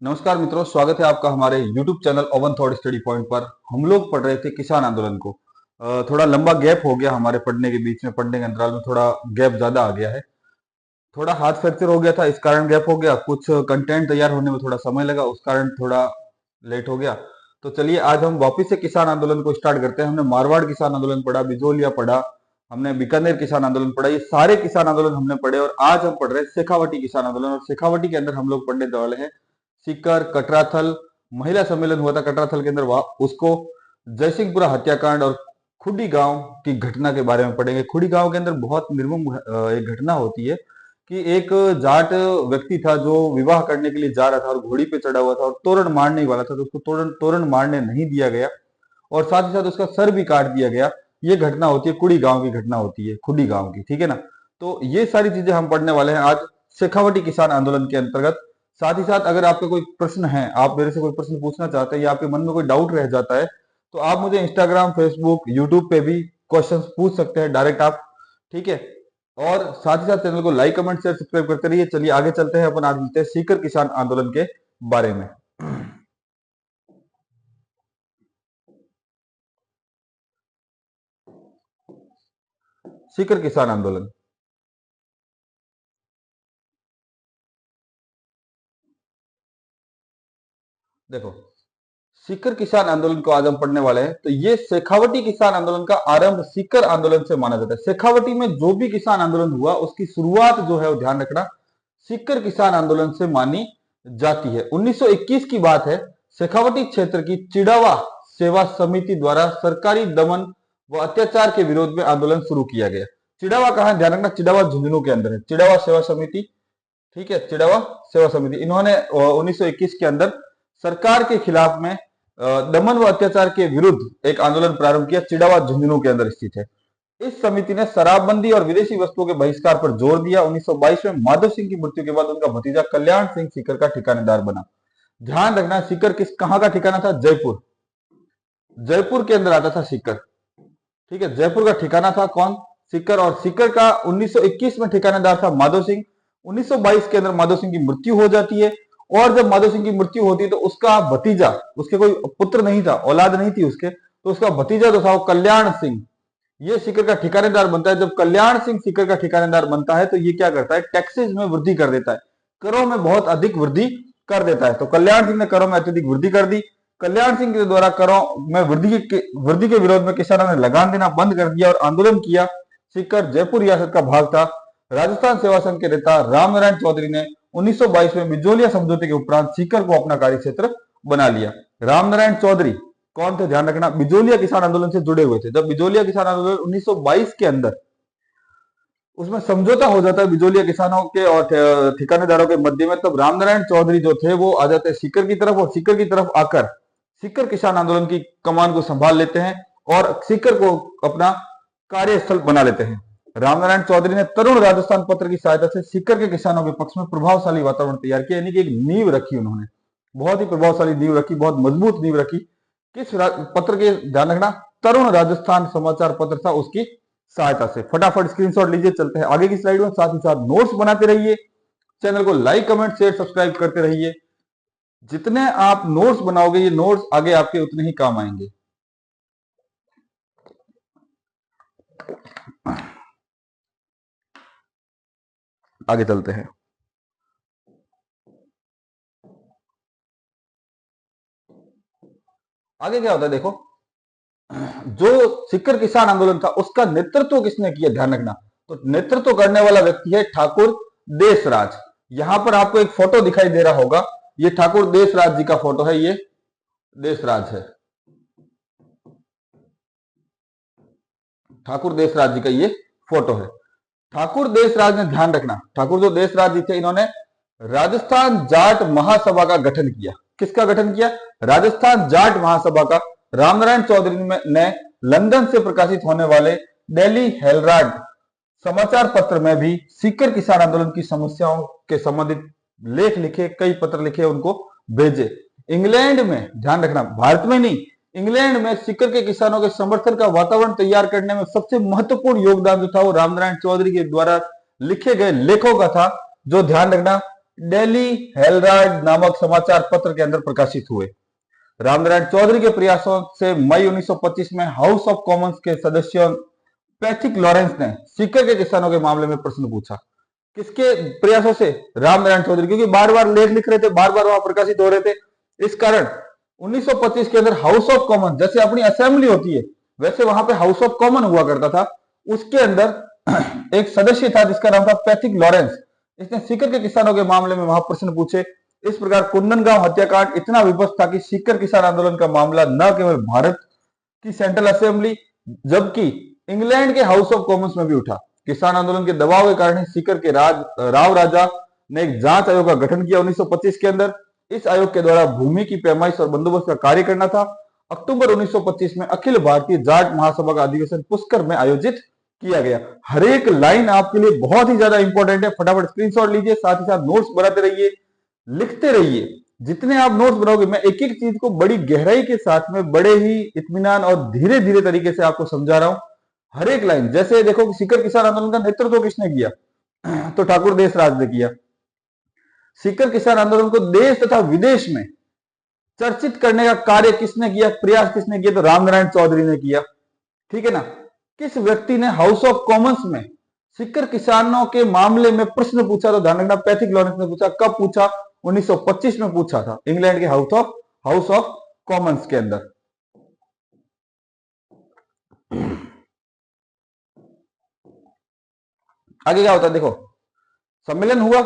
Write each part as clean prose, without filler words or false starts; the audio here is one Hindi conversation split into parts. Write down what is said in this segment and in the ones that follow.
नमस्कार मित्रों, स्वागत है आपका हमारे YouTube channel oven thought study point पर। हम लोग पढ़ रहे थे किसान आंदोलन को। थोड़ा लंबा गैप हो गया हमारे पढ़ने के बीच में, पढ़ने के अंतराल में थोड़ा गैप ज्यादा आ गया है। थोड़ा हाथ फ्रैक्चर हो गया था, इस कारण गैप हो गया। कुछ कंटेंट तैयार होने में थोड़ा समय लगा, उस कारण थोड़ा लेट हो गया। तो चलिए आज हम वापिस से किसान आंदोलन को स्टार्ट करते हैं। हमने मारवाड़ किसान आंदोलन पढ़ा, बिजोलिया पढ़ा, हमने बीकानेर किसान आंदोलन पढ़ा, ये सारे किसान आंदोलन हमने पढ़े। और आज हम पढ़ रहे हैं शेखावटी किसान आंदोलन। और शेखावटी के अंदर हम लोग पढ़ने वाले हैं सीकर, कटराथल महिला सम्मेलन हुआ था कटराथल के अंदर, उसको, जयसिंहपुरा हत्याकांड और खुडी गांव की घटना के बारे में पढ़ेंगे। खुडी गांव के अंदर बहुत निर्मम एक घटना होती है कि एक जाट व्यक्ति था जो विवाह करने के लिए जा रहा था और घोड़ी पे चढ़ा हुआ था और तोरण मारने वाला था, तो उसको तोरण मारने नहीं दिया गया और साथ ही साथ उसका सर भी काट दिया गया। ये घटना होती है, कुड़ी गांव की घटना होती है, खुडी गांव की, ठीक है ना। तो ये सारी चीजें हम पढ़ने वाले हैं आज शेखावटी किसान आंदोलन के अंतर्गत। साथ ही साथ अगर आपका कोई प्रश्न है, आप मेरे से कोई प्रश्न पूछना चाहते हैं या आपके मन में कोई डाउट रह जाता है, तो आप मुझे इंस्टाग्राम, फेसबुक, यूट्यूब पे भी क्वेश्चंस पूछ सकते हैं डायरेक्ट आप, ठीक है। और साथ ही साथ चैनल को लाइक, कमेंट, शेयर, सब्सक्राइब करते रहिए। चलिए आगे चलते हैं, अपन आज मिलते हैं सीकर किसान आंदोलन के बारे में। सीकर किसान आंदोलन, देखो, सीकर किसान आंदोलन को आज हम पढ़ने वाले हैं। तो ये शेखावटी किसान आंदोलन का आरंभ सीकर आंदोलन से माना जाता है। शेखावटी में जो भी किसान आंदोलन हुआ उसकी शुरुआत जो है वो ध्यान रखना सीकर किसान आंदोलन से मानी जाती है। 1921 की बात है। शेखावटी क्षेत्र की चिड़ावा सेवा समिति द्वारा सरकारी दमन व अत्याचार के विरोध में आंदोलन शुरू किया गया। चिड़ावा कहां, ध्यान रखना, चिड़ावा झुंझुनू के अंदर है। चिड़ावा सेवा समिति, ठीक है, चिड़ावा सेवा समिति, इन्होंने 1921 के अंदर सरकार के खिलाफ में दमन व अत्याचार के विरुद्ध एक आंदोलन प्रारंभ किया। चिड़ावा झुंझुनू के अंदर स्थित है। इस समिति ने शराबबंदी और विदेशी वस्तुओं के बहिष्कार पर जोर दिया। 1922 में माधव सिंह की मृत्यु के बाद उनका भतीजा कल्याण सिंह सीकर का ठिकानेदार बना। ध्यान रखना, सीकर कहां का ठिकाना था? जयपुर। जयपुर के अंदर आता था सीकर, ठीक है। जयपुर का ठिकाना था कौन? सीकर। और सीकर का 1921 में ठिकानेदार था माधव सिंह। 1922 के अंदर माधव सिंह की मृत्यु हो जाती है। और जब माधव सिंह की मृत्यु होती है तो उसका भतीजा, उसके कोई पुत्र नहीं था, औलाद नहीं थी उसके, तो उसका भतीजा जो था वो कल्याण सिंह, ये सीकर का ठिकानेदार बनता है। जब कल्याण सिंह सीकर का ठिकानेदार बनता है तो ये क्या करता है? टैक्सेस में वृद्धि कर देता है, करों में बहुत अधिक वृद्धि कर देता है। तो कल्याण सिंह ने करों में अत्यधिक वृद्धि कर दी। कल्याण सिंह के द्वारा करों में वृद्धि के विरोध में किसानों ने लगान देना बंद कर दिया और आंदोलन किया। सीकर जयपुर रियासत का भाग था। राजस्थान सेवा संघ के नेता रामनारायण चौधरी ने 1922 में बिजोलिया समझौते के उपरांत सीकर को अपना कार्य क्षेत्र बना लिया। रामनारायण चौधरी कौन थे? ध्यान रखना, बिजोलिया किसान आंदोलन से जुड़े हुए थे। जब बिजोलिया किसान आंदोलन 1922 के अंदर उसमें समझौता हो जाता है बिजोलिया किसानों के और ठिकानेदारों के मध्य में, तब रामनारायण चौधरी जो थे वो आ जाते हैं सीकर की तरफ और सीकर की तरफ आकर सीकर किसान आंदोलन की कमान को संभाल लेते हैं और सीकर को अपना कार्यस्थल बना लेते हैं। रामनारायण चौधरी ने तरुण राजस्थान पत्र की सहायता से सीकर के किसानों के पक्ष में प्रभावशाली वातावरण तैयार किया, यानी कि एक नींव रखी उन्होंने, बहुत ही प्रभावशाली नींव रखी, बहुत मजबूत नींव रखी। किस पत्र के? ध्यान रखना, तरुण राजस्थान समाचार पत्र था, उसकी सहायता से। फटाफट स्क्रीनशॉट लीजिए, चलते हैं आगे की स्लाइड में। साथ ही साथ नोट्स बनाते रहिए, चैनल को लाइक, कमेंट, शेयर, सब्सक्राइब करते रहिए। जितने आप नोट्स बनाओगे ये नोट्स आगे आपके उतने ही काम आएंगे। आगे चलते हैं। आगे क्या होता है देखो, जो सीकर किसान आंदोलन था उसका नेतृत्व किसने किया? ध्यान रखना, तो नेतृत्व करने वाला व्यक्ति है ठाकुर देशराज। यहां पर आपको एक फोटो दिखाई दे रहा होगा, ये ठाकुर देशराज जी का फोटो है, ये देशराज है, ठाकुर देशराज जी का ये फोटो है। ठाकुर देशराज ने, ध्यान रखना, ठाकुर जो देशराज जी थे, इन्होंने राजस्थान जाट महासभा का गठन किया। किसका गठन किया? राजस्थान जाट महासभा का। रामनारायण चौधरी ने लंदन से प्रकाशित होने वाले डेली हेराल्ड समाचार पत्र में भी सीकर किसान आंदोलन की समस्याओं के संबंधित लेख लिखे, कई पत्र लिखे, उनको भेजे। इंग्लैंड में, ध्यान रखना, भारत में नहीं, इंग्लैंड में सीकर के किसानों के समर्थन का वातावरण तैयार करने में सबसे महत्वपूर्ण योगदान जो था वो रामनारायण चौधरी के द्वारा लिखे गए लेखों का था। जो, ध्यान रखना, दिल्ली हेराल्ड नामक समाचार पत्र के अंदर प्रकाशित हुए। रामनारायण चौधरी के प्रयासों से मई 1925 में हाउस ऑफ कॉमन्स के सदस्यों पैथिक लॉरेंस ने सीकर के किसानों के मामले में प्रश्न पूछा। किसके प्रयासों से? रामनारायण चौधरी, क्योंकि बार बार लेख लिख रहे थे, बार बार वहां प्रकाशित हो रहे थे। इस कारण 1925 के अंदर हाउस ऑफ कॉमन, जैसे अपनी असेंबली होती है वैसे वहां पे हाउस ऑफ कॉमन हुआ करता था, उसके अंदर एक सदस्य था जिसका नाम था पैथिक लॉरेंस। इसने सीकर के किसानों के मामले में वहां प्रश्न पूछे। इस प्रकार कुंदनगांव हत्याकांड इतना विपक्ष था कि सीकर किसान आंदोलन का मामला न केवल भारत की सेंट्रल असेंबली जबकि इंग्लैंड के हाउस ऑफ कॉमन्स में भी उठा। किसान आंदोलन के दबाव के कारण सीकर के राव राजा ने एक जांच आयोग का गठन किया 1925 के अंदर। इस आयोग के द्वारा भूमि की पैमाइश और बंदोबस्त का कार्य करना था। अक्टूबर 1925 में अखिल भारतीय जाट महासभा का अधिवेशन पुष्कर में आयोजित किया गया। हर एक लाइन आपके लिए बहुत ही ज्यादा इंपॉर्टेंट है, फटाफट स्क्रीनशॉट लीजिए, साथ ही साथ नोट्स बनाते रहिए, लिखते रहिए। जितने आप नोट्स बनाओगे मैं एक एक चीज को बड़ी गहराई के साथ में बड़े ही इत्मीनान और धीरे धीरे तरीके से आपको समझा रहा हूं। हर एक लाइन, जैसे देखो सीकर किसान आंदोलन का नेतृत्व किसने किया? तो ठाकुर देशराज ने किया। सीकर किसान आंदोलन को देश तथा विदेश में चर्चित करने का कार्य किसने किया, प्रयास किसने किया? तो रामनारायण चौधरी ने किया। ठीक है ना। किस व्यक्ति ने हाउस ऑफ कॉमन्स में सीकर किसानों के मामले में प्रश्न पूछा? तो ध्यान रखना, पैथिक लॉरेंस ने पूछा। कब पूछा? 1925 में पूछा था, इंग्लैंड के हाउस ऑफ कॉमन्स के अंदर। आगे क्या होता है देखो, सम्मेलन हुआ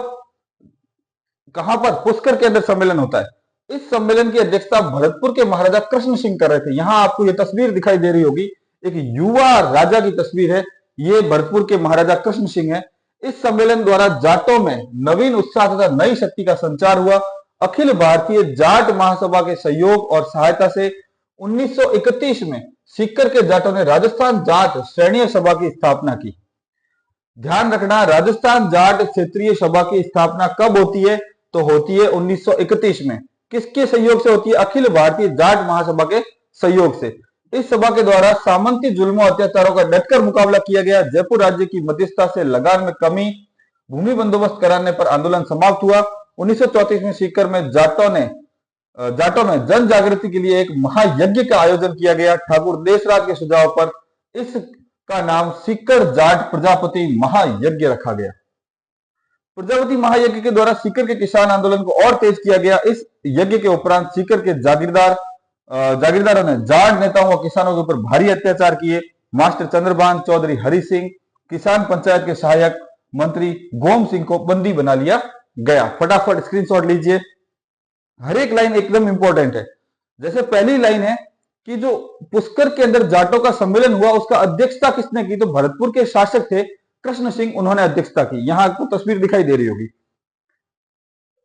कहां पर? पुष्कर के अंदर सम्मेलन होता है। इस सम्मेलन की अध्यक्षता भरतपुर के महाराजा कृष्ण सिंह कर रहे थे। यहां आपको ये तस्वीर दिखाई दे रही होगी, एक युवा राजा की तस्वीर है। ये भरतपुर के महाराजा कृष्ण सिंह है। इस सम्मेलन द्वारा जाटों में नवीन उत्साह तथा नई शक्ति का संचार हुआ। अखिल भारतीय जाट महासभा के सहयोग और सहायता से 1931 में सीकर के जाटों ने राजस्थान जाट श्रेणीय सभा की स्थापना की। ध्यान रखना, राजस्थान जाट क्षेत्रीय सभा की स्थापना कब होती है? तो होती है 1931 में। किसके सहयोग से होती है? अखिल भारतीय जाट महासभा के सहयोग से। इस सभा के द्वारा सामंती जुल्मों अत्याचारों का डटकर मुकाबला किया गया। जयपुर राज्य की मध्यस्थता से लगान में कमी, भूमि बंदोबस्त कराने पर आंदोलन समाप्त हुआ। 1934 में सीकर में जाटों में जन जागृति के लिए एक महायज्ञ का आयोजन किया गया। ठाकुर देशराज के सुझाव पर इसका नाम सीकर जाट प्रजापति महायज्ञ रखा गया। प्रजापति महायज्ञ के द्वारा सीकर के किसान आंदोलन को और तेज किया गया। इस यज्ञ के उपरांत सीकर के जागीरदारों ने जाट नेताओं और किसानों के ऊपर भारी अत्याचार किए। मास्टर चंद्रभान, चौधरी हरि सिंह, किसान पंचायत के सहायक मंत्री गोम सिंह को बंदी बना लिया गया। फटाफट स्क्रीनशॉट लीजिए, हर एक लाइन एकदम इंपॉर्टेंट है। जैसे पहली लाइन है कि जो पुष्कर के अंदर जाटों का सम्मेलन हुआ उसका अध्यक्षता किसने की? तो भरतपुर के शासक थे कृष्ण सिंह, उन्होंने अध्यक्षता की। यहां आपको तस्वीर दिखाई दे रही होगी।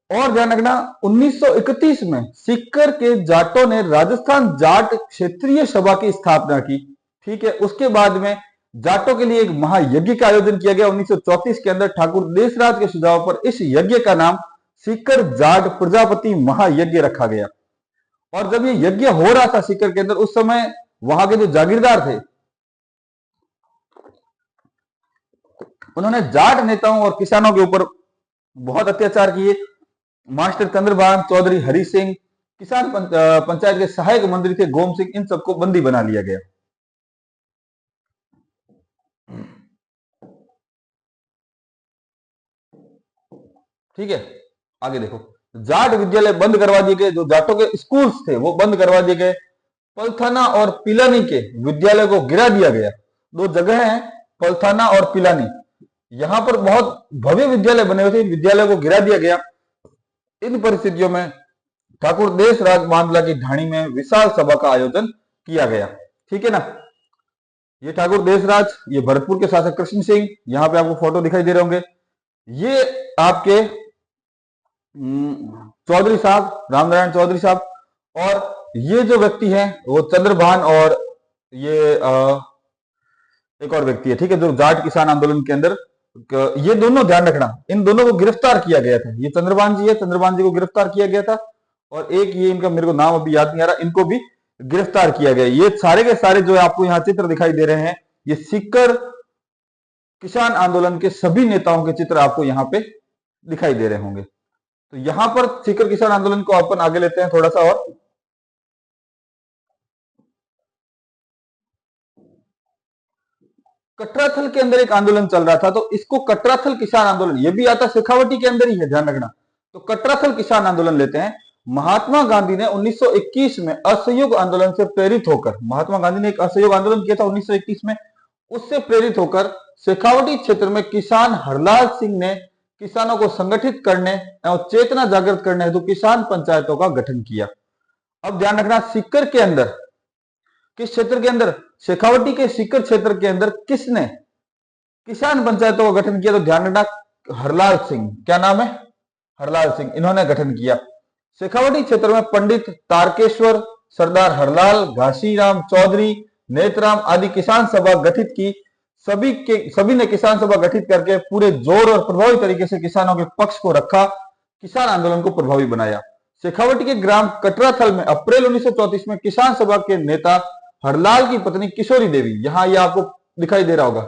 और ध्यान रखना, 1931 में सीकर के जाटों ने राजस्थान जाट क्षेत्रीय सभा की स्थापना की। ठीक है। उसके बाद में जाटों के लिए एक महायज्ञ का आयोजन किया गया 1934 के अंदर। ठाकुर देशराज के सुझाव पर इस यज्ञ का नाम सीकर जाट प्रजापति महायज्ञ रखा गया। और जब ये यज्ञ हो रहा था सीकर के अंदर, उस समय वहां के जो जागीरदार थे उन्होंने जाट नेताओं और किसानों के ऊपर बहुत अत्याचार किए। मास्टर चंद्रभान, चौधरी हरि सिंह, किसान पंचायत के सहायक मंत्री थे गोम सिंह, इन सबको बंदी बना लिया गया। ठीक है। आगे देखो, जाट विद्यालय बंद करवा दिए गए। जो जाटों के स्कूल्स थे वो बंद करवा दिए गए। पलथाना और पिलानी के विद्यालय को गिरा दिया गया। दो जगह हैं, पलथाना और पिलानी, यहां पर बहुत भव्य विद्यालय बने हुए थे, विद्यालय को गिरा दिया गया। इन परिस्थितियों में ठाकुर देशराज मांडला की ढाणी में विशाल सभा का आयोजन किया गया। ठीक है ना। ये ठाकुर देशराज, ये भरतपुर के शासक कृष्ण सिंह, यहां पे आपको फोटो दिखाई दे रहे होंगे। ये आपके चौधरी साहब, रामनारायण चौधरी साहब, और ये जो व्यक्ति है वो चंद्रभान, और ये एक और व्यक्ति है। ठीक है, जो जाट किसान आंदोलन के अंदर, ये दोनों ध्यान रखना, इन दोनों को गिरफ्तार किया गया था। ये चंद्रभान जी है, चंद्रभान जी को गिरफ्तार किया गया था। और एक ये इनका मेरे को नाम अभी याद नहीं आ रहा, इनको भी गिरफ्तार किया गया। ये सारे के सारे जो आपको यहाँ चित्र दिखाई दे रहे हैं, ये सीकर किसान आंदोलन के सभी नेताओं के चित्र आपको यहाँ पे दिखाई दे रहे होंगे। तो यहां पर सीकर किसान आंदोलन को अपन आगे लेते हैं थोड़ा सा और। कटराथल के अंदर एक आंदोलन चल रहा था, तो इसको कटराथल किसान आंदोलन, ये भी आता शेखावटी के अंदर ही है, ध्यान रखना। तो कटराथल किसान आंदोलन लेते हैं। महात्मा गांधी ने 1921 में असहयोग आंदोलन से प्रेरित होकर, महात्मा गांधी ने एक असहयोग आंदोलन किया था 1921 में, उससे प्रेरित होकर शेखावटी क्षेत्र में किसान हरलाल सिंह ने किसानों को संगठित करने और चेतना जागृत करने हेतु किसान पंचायतों का गठन किया। अब ध्यान रखना, सीकर के अंदर, किस क्षेत्र के अंदर, शेखावटी के सीकर क्षेत्र के अंदर किसने किसान पंचायतों का गठन किया? तो ध्यान रखना, हरलाल सिंह, क्या नाम है, हरलाल सिंह, इन्होंने गठन किया। शेखावटी क्षेत्र में पंडित तारकेश्वर, सरदार हरलाल, घासीराम चौधरी, नेतराम आदि किसान सभा गठित की। सभी ने किसान सभा गठित करके पूरे जोर और प्रभावी तरीके से किसानों के पक्ष को रखा, किसान आंदोलन को प्रभावी बनाया। शेखावटी के ग्राम कटराथल में अप्रैल 1934 में किसान सभा के नेता हरलाल की पत्नी किशोरी देवी, यहां ये आपको दिखाई दे रहा होगा,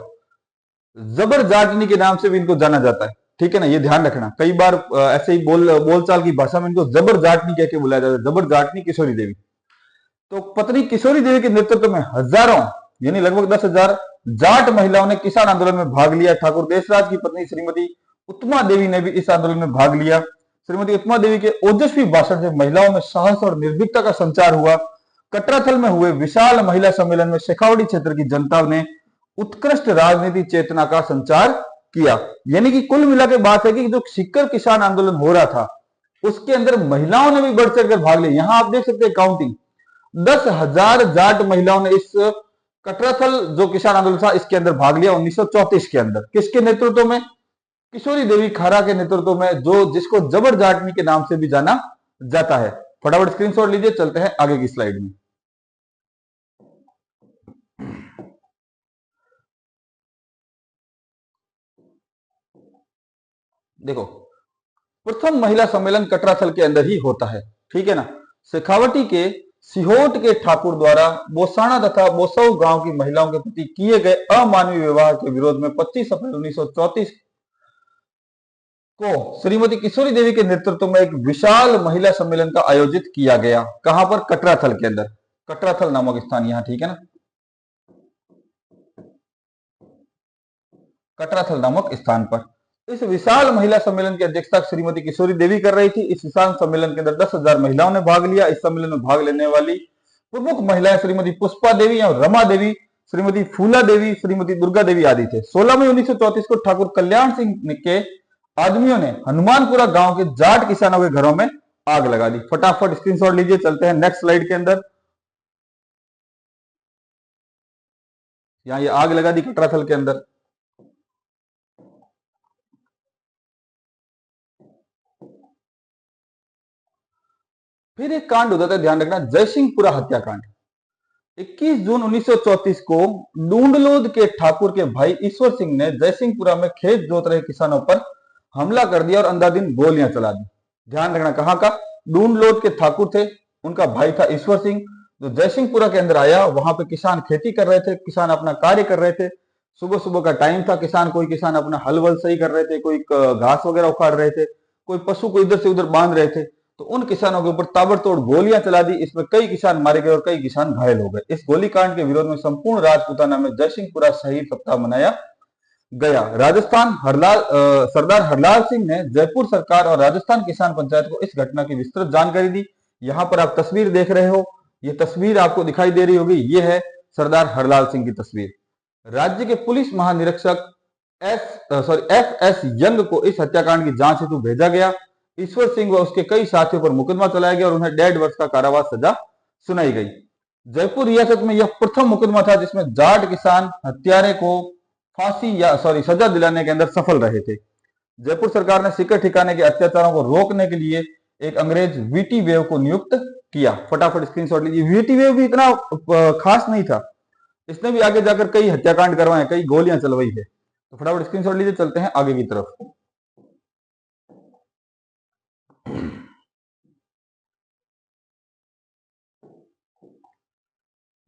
जबर जाटनी के नाम से भी इनको जाना जाता है, ठीक है ना, ये ध्यान रखना। कई बार ऐसे ही बोलचाल की भाषा में इनको जबर जाटनी कह के बुलाया जाता है, जबर जाटनी किशोरी देवी। तो पत्नी किशोरी देवी के नेतृत्व में हजारों, यानी लगभग 10,000 जाट महिलाओं ने किसान आंदोलन में भाग लिया। ठाकुर देशराज की पत्नी श्रीमती उत्तमा देवी ने भी इस आंदोलन में भाग लिया। श्रीमती उत्तमा देवी के ओजस्वी भाषण से महिलाओं में साहस और निर्भीकता का संचार हुआ। कटराथल में हुए विशाल महिला सम्मेलन में शेखावटी क्षेत्र की जनता ने उत्कृष्ट राजनीति चेतना का संचार किया। यानी कि कुल मिला के बात है कि जो सीकर किसान आंदोलन हो रहा था उसके अंदर महिलाओं ने भी बढ़ चढ़कर भाग लिया। यहां आप देख सकते हैं काउंटिंग, 10,000 जाट महिलाओं ने इस कटराथल जो किसान आंदोलन था इसके अंदर भाग लिया 1934 के अंदर। किसके नेतृत्व में? किशोरी देवी खारा के नेतृत्व में, जो जिसको जबर जाटनी के नाम से भी जाना जाता है। फटाफट स्क्रीनशॉट लीजिए, चलते हैं आगे की स्लाइड में। देखो, प्रथम महिला सम्मेलन कटराथल के अंदर ही होता है, ठीक है ना। शेखावटी के सिहोट के ठाकुर द्वारा बोसाना तथा बोसौ गांव की महिलाओं के प्रति किए गए अमानवीय व्यवहार के विरोध में 25 अप्रैल 1934 को श्रीमती किशोरी देवी के नेतृत्व में एक विशाल महिला सम्मेलन का आयोजित किया गया। कहां पर? कटराथल के अंदर, कटराथल नामक स्थान यहां, ठीक है ना, कटराथल नामक स्थान पर। इस विशाल महिला सम्मेलन की अध्यक्षता श्रीमती किशोरी देवी कर रही थी। इस विशाल सम्मेलन के अंदर 10,000 महिलाओं ने भाग लिया। इस सम्मेलन में भाग लेने वाली प्रमुख महिलाएं श्रीमती पुष्पा देवी और रमा देवी, श्रीमती फूला देवी, श्रीमती दुर्गा देवी आदि थे। 16 मई 1934 को ठाकुर कल्याण सिंह के आदमियों ने हनुमानपुरा गांव के जाट किसानों के घरों में आग लगा दी। फटाफट स्क्रीनशॉट लीजिए, चलते हैं नेक्स्ट स्लाइड के अंदर। यहां ये आग लगा दी कटराथल के अंदर। फिर एक कांड होता है, ध्यान रखना, जयसिंहपुरा हत्याकांड। 21 जून 1934 को डूंडलोद के ठाकुर के भाई ईश्वर सिंह ने जयसिंहपुरा में खेत जोत रहे किसानों पर हमला कर दिया और अंधाधुंध गोलियां चला दी। ध्यान रखना, कहां का? डूंडलोद के ठाकुर थे, उनका भाई था ईश्वर सिंह, जो जयसिंहपुरा के अंदर आया। वहां पे किसान खेती कर रहे थे, किसान अपना कार्य कर रहे थे, सुबह सुबह का टाइम था। कोई किसान अपना हल वल सही कर रहे थे, कोई घास वगैरह उखाड़ रहे थे, कोई पशु को इधर से उधर बांध रहे थे। तो उन किसानों के ऊपर ताबड़तोड़ गोलियां चला दी। इसमें कई किसान मारे गए और कई किसान घायल हो गए। इस गोलीकांड के विरोध में संपूर्ण राजपूताना में जयसिंहपुरा शहीद सप्ताह मनाया गया। राजस्थान सरदार हरलाल सिंह ने जयपुर सरकार और राजस्थान किसान पंचायत को इस घटना की विस्तृत जानकारी दी। यहां पर आप तस्वीर देख रहे हो, ये तस्वीर आपको दिखाई दे रही होगी, ये है सरदार हरलाल सिंह की तस्वीर। राज्य के पुलिस महानिरीक्षक FS यंग को इस हत्याकांड की जांच हेतु भेजा गया। ईश्वर सिंह व उसके कई साथियों पर मुकदमा चलाया गया और उन्हें 1.5 वर्ष का कारावास सजा सुनाई गई। जयपुर रियासत में यह प्रथम मुकदमा था जिसमें जाट किसान हत्यारे को सजा दिलाने के अंदर सफल रहे थे। जयपुर सरकार ने सीकर ठिकाने के अत्याचारों को रोकने के लिए एक अंग्रेज वीटी वेव को नियुक्त किया। फटाफट स्क्रीनशॉट लीजिए। वीटी वेव भी इतना खास नहीं था, इसने भी आगे जाकर कई हत्याकांड करवाए, कई गोलियां चलवाई है। तो फटाफट स्क्रीनशॉट लीजिए, चलते हैं आगे की तरफ।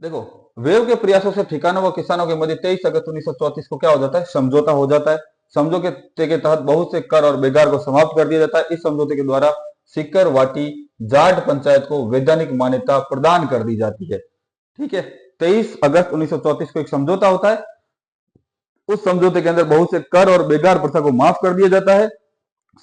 देखो, वेव के प्रयासों से ठिकानों व किसानों के मध्य 23 अगस्त 1934 को क्या हो जाता है? समझौता हो जाता है। समझौते के तहत बहुत से कर और बेगार को समाप्त कर दिया जाता है। इस समझौते के द्वारा सीकर वाटी जाट पंचायत को वैधानिक मान्यता प्रदान कर दी जाती है। ठीक है, 23 अगस्त 1934 को एक समझौता होता है। उस समझौते के अंदर बहुत से कर और बेगार प्रथा को माफ कर दिया जाता है।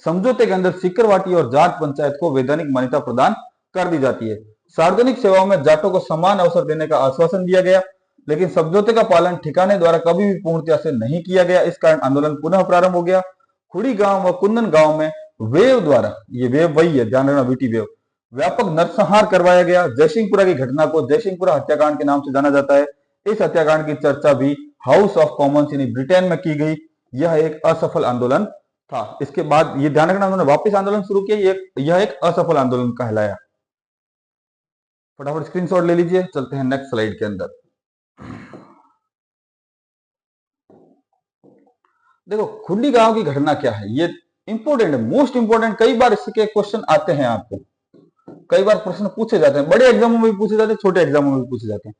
समझौते के अंदर सिकरवाटी और जाट पंचायत को वैधानिक मान्यता प्रदान कर दी जाती है। सार्वजनिक सेवाओं में जाटों को समान अवसर देने का आश्वासन दिया गया, लेकिन समझौते का पालन ठिकाने द्वारा कभी भी पूर्णतया से नहीं किया गया। इस कारण आंदोलन पुनः प्रारंभ हो गया। खुड़ी गांव व कुंदन गांव में वेव द्वारा, ये वेव वही है, ध्यान रखना, वीटी वेव, व्यापक नरसंहार करवाया गया। जयसिंहपुरा की घटना को जयसिंहपुरा हत्याकांड के नाम से जाना जाता है। इस हत्याकांड की चर्चा भी हाउस ऑफ कॉमन्स यानी ब्रिटेन में की गई। यह एक असफल आंदोलन था। इसके बाद ये ध्यान रखना, उन्होंने वापस आंदोलन शुरू किया। यह एक असफल आंदोलन कहलाया। फटाफट स्क्रीनशॉट ले लीजिए, चलते हैं नेक्स्ट स्लाइड के अंदर। देखो खुंडी गांव की घटना क्या है, ये इंपॉर्टेंट है, मोस्ट इंपॉर्टेंट। कई बार इसके क्वेश्चन आते हैं आपको, कई बार प्रश्न पूछे जाते हैं, बड़े एग्जामों में भी पूछे जाते हैं, छोटे एग्जामों में भी पूछे जाते हैं।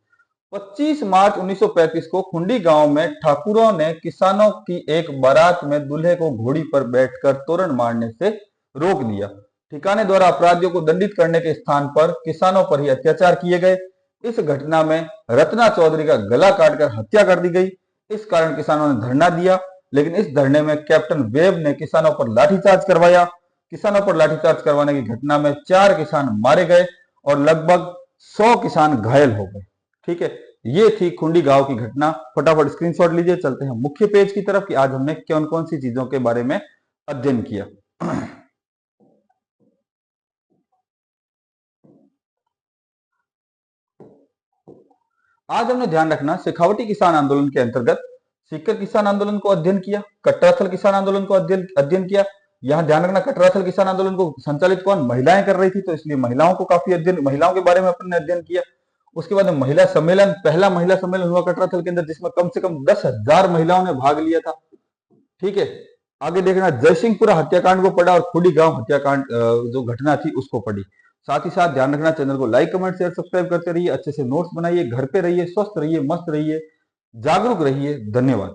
25 मार्च 1935 को खुंडी गांव में ठाकुरों ने किसानों की एक बारात में दूल्हे को घोड़ी पर बैठकर तोरण मारने से रोक दिया। ठिकाने द्वारा अपराधियों को दंडित करने के स्थान पर किसानों पर ही अत्याचार किए गए। इस घटना में रत्ना चौधरी का गला काटकर हत्या कर दी गई। इस कारण किसानों ने धरना दिया, लेकिन इस धरने में कैप्टन वेब ने किसानों पर लाठीचार्ज करवाया। किसानों पर लाठीचार्ज करवाने की घटना में 4 किसान मारे गए और लगभग 100 किसान घायल हो गए। ठीक है, ये थी खुंडी गांव की घटना। फटाफट स्क्रीनशॉट लीजिए, चलते हैं मुख्य पेज की तरफ कि आज हमने कौन कौन सी चीजों के बारे में अध्ययन किया। आज हमने ध्यान रखना शेखावटी किसान आंदोलन के अंतर्गत सीकर किसान आंदोलन को अध्ययन किया, कटराथल किसान आंदोलन को अध्ययन किया। यहां ध्यान रखना कटराथल किसान आंदोलन को संचालित कौन, महिलाएं कर रही थी, तो इसलिए महिलाओं को काफी अध्ययन, महिलाओं के बारे में अपने अध्ययन किया। उसके बाद महिला सम्मेलन, पहला महिला सम्मेलन हुआ कटराथल के अंदर, जिसमें कम से कम 10,000 महिलाओं ने भाग लिया था। ठीक है, आगे देखना जयसिंहपुरा हत्याकांड को पढ़ा और खुड़ी गांव हत्याकांड जो घटना थी उसको पढ़ी। साथ ही साथ ध्यान रखना चैनल को लाइक कमेंट शेयर सब्सक्राइब करते रहिए, अच्छे से नोट्स बनाइए, घर पे रहिए, स्वस्थ रहिए, मस्त रहिए, जागरूक रहिए। धन्यवाद।